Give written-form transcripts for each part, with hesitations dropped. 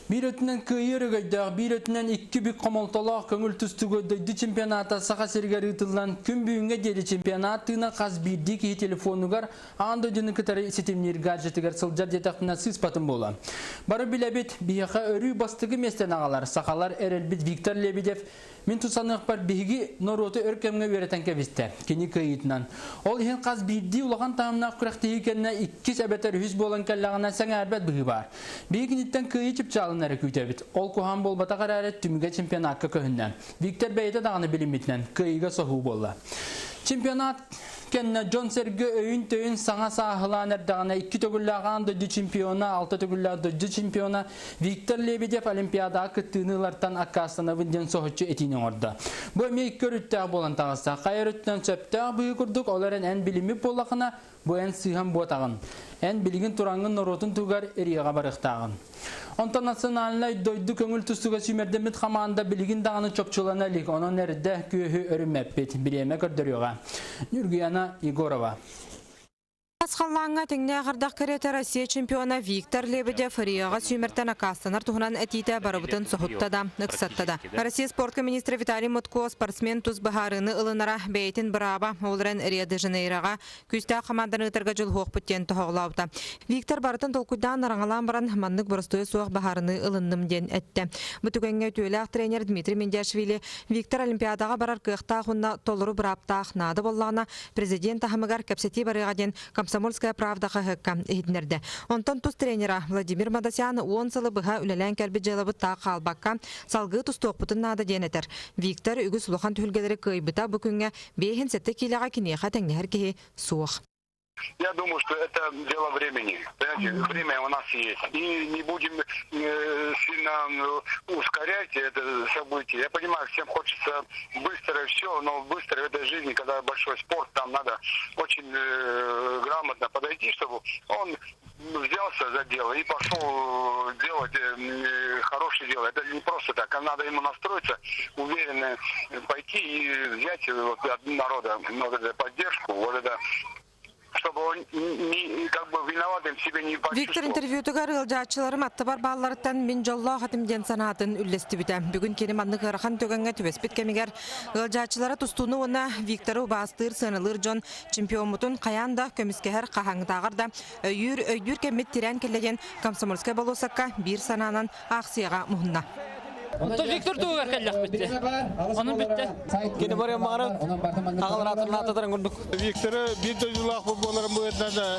Bir ötünden kıyırı gayda, bir ötünden iki bir komoltalaq köngül tüstügö döydü çempionata sağa sergeri ıtıldan kün büyünge deli çempionatına qaz birdik iyi telefonugar anda dünü kıtarı sitemler gadjetigar sılcar detaqtına sıspatın bolan. Barı bilebet biyaqa örü bastıgı mesten ağalar, saqalar erelbit Viktor Lebedev min tusanıq bar bihigi norotu örkemge vereten keviste, kini kıyıtından. Ol hen qaz birdi ulağan tamamına kıraqtıyı kendine iki sebeter hüz bolan kellağına sen erbet bığı var. Biyiginitten kıyıcıp çalınları kütebit. Ol kuhan bol bata qararet tümüge çempionatka köhünden. Viktor Bey'de dağını bilimitinden kıyıga soğu bolla. Çempionat kendine John Sergey öyün töyün sana sahılan erdağına 2 tögüllağın dödü çempiyona, 6 tögüllağın dödü çempiyona Viktor Lebedev olimpiyada kıttığınılardan akkasına vindin soğutçu etinin orada. Bu emeği körüttağ bolan tağısa, kayırıttan çöptağ bığı kurduk, onların en bilimi bolakına bu en sığın botağın. En bilgin turangın norotun tugar eriyağa barıqtağın. Ondan nasyonalına doydu köngül tüstüge sümerdemit xamanda bilgin dağını çöpçülana lik, onun nerede köhü örümeppet, bileme gördürüyorga. Nurgiyana Igorova. Asqallanga tengне qardaq karate Россия чемпиона Виктор Лебедев Рига сүймертен акастанар тухунан этите барыбытын соһуттада, ныксаттада. Россия спорт министры Виталий Мутко спортсмен туз баһарыны ылынара бейтин браба олрен Рио-де-Жанейрога күстә команданы тырга жыл хоқпыттен тоғлауда. Виктор барытын толкудан араңалан баран маннык боростой суак баһарыны ылынным ден этте. Бутугенге түләк тренер Дмитрий Мендяшвили Виктор олимпиадага барар кыхта хунна толуру браптах нады боллана президент ахмагар капсети барыга ден Комсомольская правда хакка эднерде. Онтон туз тренера Владимир Мадасян 10 сылы быха үлелен кәрбі жалабы тақ қалбаққа салғы туз тоқпытын нады денетер. Виктор үгі сұлыған түлгелері көйбіта бүкінге бейхін сәтті келеға кенеға тәңнер кеге суық. Я думаю, что это дело времени. Понимаете, время у нас есть. И не будем сильно ускорять это событие. Я понимаю, всем хочется быстро все, но быстро в этой жизни, когда большой спорт, там надо очень грамотно подойти, чтобы он взялся за дело и пошел делать хорошее дело. Это не просто так. Надо ему настроиться, уверенно пойти и взять вот, от народа поддержку. Вот это, чтобы он как бы виноватым себе не почувствовал. Виктор интервьютугар ылжаатчыларым аттыбар балларыттан мен жоллоо хатимден санаатын үллести бите. Бүгүн кени манны кырахан төгөнгө түбеспит кемигер ылжаатчылары тустууну уна Виктору бастыр сынылыр жон чемпионмутун каянда көмүскехер кахаңдагырда өйүр кемит тирен келеген Комсомольская болосакка бир сананан акцияга мухунна. Онто Виктор тугар келлек битти. Onun bitti. Kene baraya mağara ağlar hatırlatıdan gündük. Виктора bir de yulak futbolların bu etnada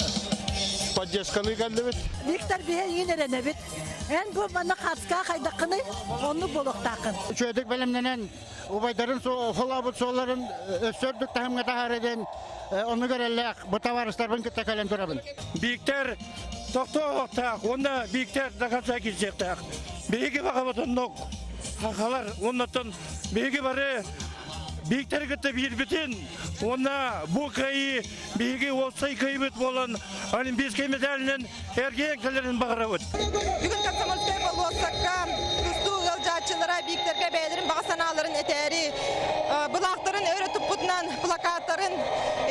поддержканы geldi bit. Виктор бие yine bit. En bu bana kaska kaydakını onu buluktaqın. Çöydük belimlenen ubaydarın solabut solların ösördük tahımga tahareden onu görellek bu tavarışlardan küttekelen durabın. Виктор тоқтоқтақ, онда Виктор дақапса келсектақ. Беге бағабатын ноқ. Хақалар, оннаттан беге бары Виктор күтті бір бітін. Онда бұл қайы беге олсай қайбет болан олимпийский медалінен әрген кәлерін бағыра өт. Бүгін Комсомольская болосакка тустуу ылжаатчылара Викторга бәйлерин бағасаналарын этери бұлақтарын өрөтіп бұтынан плакаттарын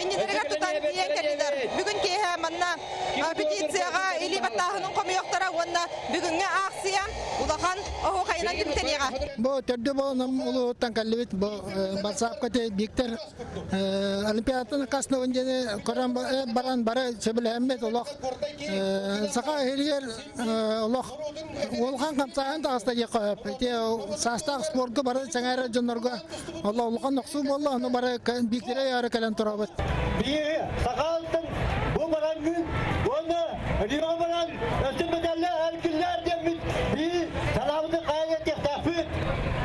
иннелерге тұтан диен кәлелер. Бүгін кейе манна петицияға или баттағының қомиоқтара онна бүгінге акция улахан оғу қайынан кімтенеға. Бұл түрді болыным ұлы ұттан кәлібет басапқа те Виктор олимпиаданы қасына өндені көрен баран бары сөбілі әмбет ұлық сақа әргер ұлық олған қамсағын тағыста еқіп састақ спортқа бары сәңәрі жонларға ұлған ұқсу болы оны бары Викторе яры кәлен тұрабыд. Сақалдың бұл баран күн оны Рио баран өстін бітәлі әлкілер деміз бір талабыды қайет ектәпіт.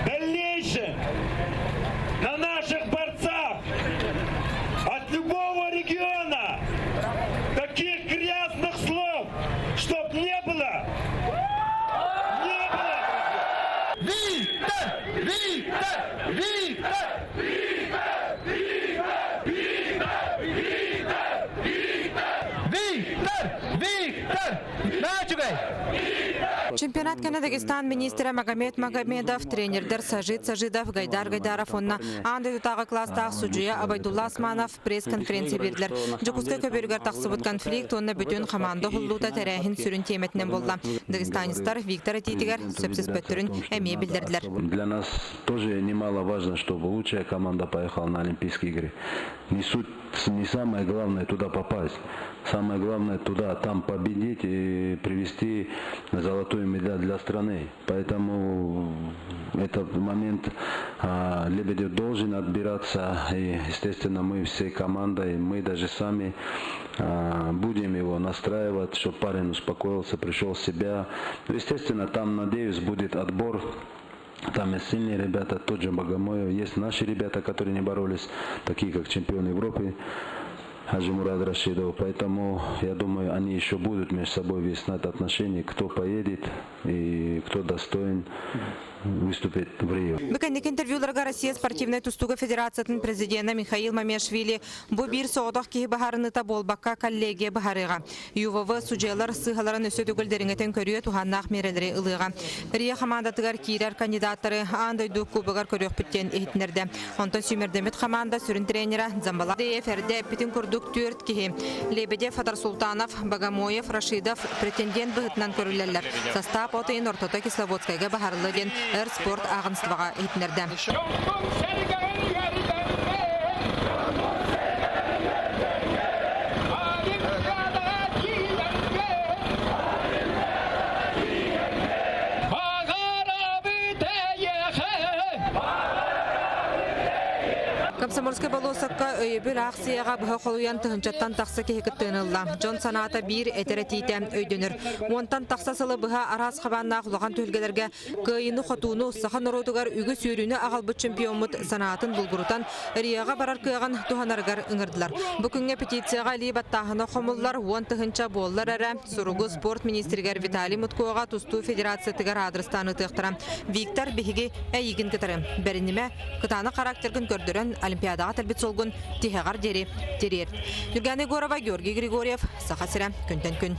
Дальнейшее на наших борцах от любого региона таких грязных слов, чтоб не было. Не было. Виктор! Виктор! Виктор! Чемпионат Канада Дагестан министрі Магомед Магомедов, тренердер Сажид Сажидов, Гайдар Гайдаров онна аңды тұтағы класстағы судья Абайдулла Османов пресс-конференция берділер. Жокускай көбергер тақсыбыт конфликт онна бүтін команда хуллута тәрәхін сүрін теметінен болды. Дагестанистар Виктор Атитигер сөпсіз пөттірін әме білдірділер. Для нас тоже немаловажно, чтобы лучшая команда поехала на Олимпийские игры. Не самое главное туда попасть. Самое главное туда, там победить и привести золотую медаль для страны. Поэтому этот момент Лебедев должен отбираться. И, естественно, мы всей командой, мы даже сами будем его настраивать, чтобы парень успокоился, пришел в себя. Естественно, там, надеюсь, будет отбор. Там есть сильные ребята, тот же Богомоев. Есть наши ребята, которые не боролись, такие как чемпион Европы. Ажимурад Рашидов. Поэтому, я думаю, они еще будут между собой выяснять отношения, кто поедет и кто достоин выступить в Рио. Бекендик интервьюларга Россия спортивной тустуга федерацияның президенті Михаил Мамешвили бу бир соғдақ кейі бағарыныта болбаққа коллегия бағарыға. ЮВВ судьялар сығаларын өсі түгілдеріңетін көріе туханнақ мерелері ылыға. Рия командатығар кейрер кандидаттары андойду кубығар көріқ бүттен ехетінерді. Онтан сүймердемет команда сүрін тренера Замбала Ферде Питин Курдук түрт кейі. Лебедев, Фатар Султанов, Богомоев, Рашидов претендент бұғытынан көрілелер. Состав отайын ортота Кисловодскайға бағарылы ден спорт ағынстываға етінерді. Комсомольская болосакка өйбіл ақсияға бұға қолуян тұхынчаттан тақсы кехекіттіңілла. Джон саната бір әтеретейті өйдінір. Онтан тақсасылы бұға арас қабанна құлаған төлгелерге көйіні қотуыны ұсақан ұрудығар үгі сүйріні ағалбыт чемпионмыт санатын бұлғырутан рияға барар күйаған туханарғар ұңырдылар. Бүкінге петицияға лейбаттағыны қомыллар он тұхынча болылар әрі сұруғы спорт министрігер Виталий Муткоға тұсту федерациятығар адрыстаны тұқтыра. Виктор бігіге әйігін кітірі. Бәрінеме қытаны характерін көрдірін Олимпиадаға тәлбет солғын тихеғар дері терер. Юрганы Горова, Георгий Григорьев, Сахасыра, күнтен күн.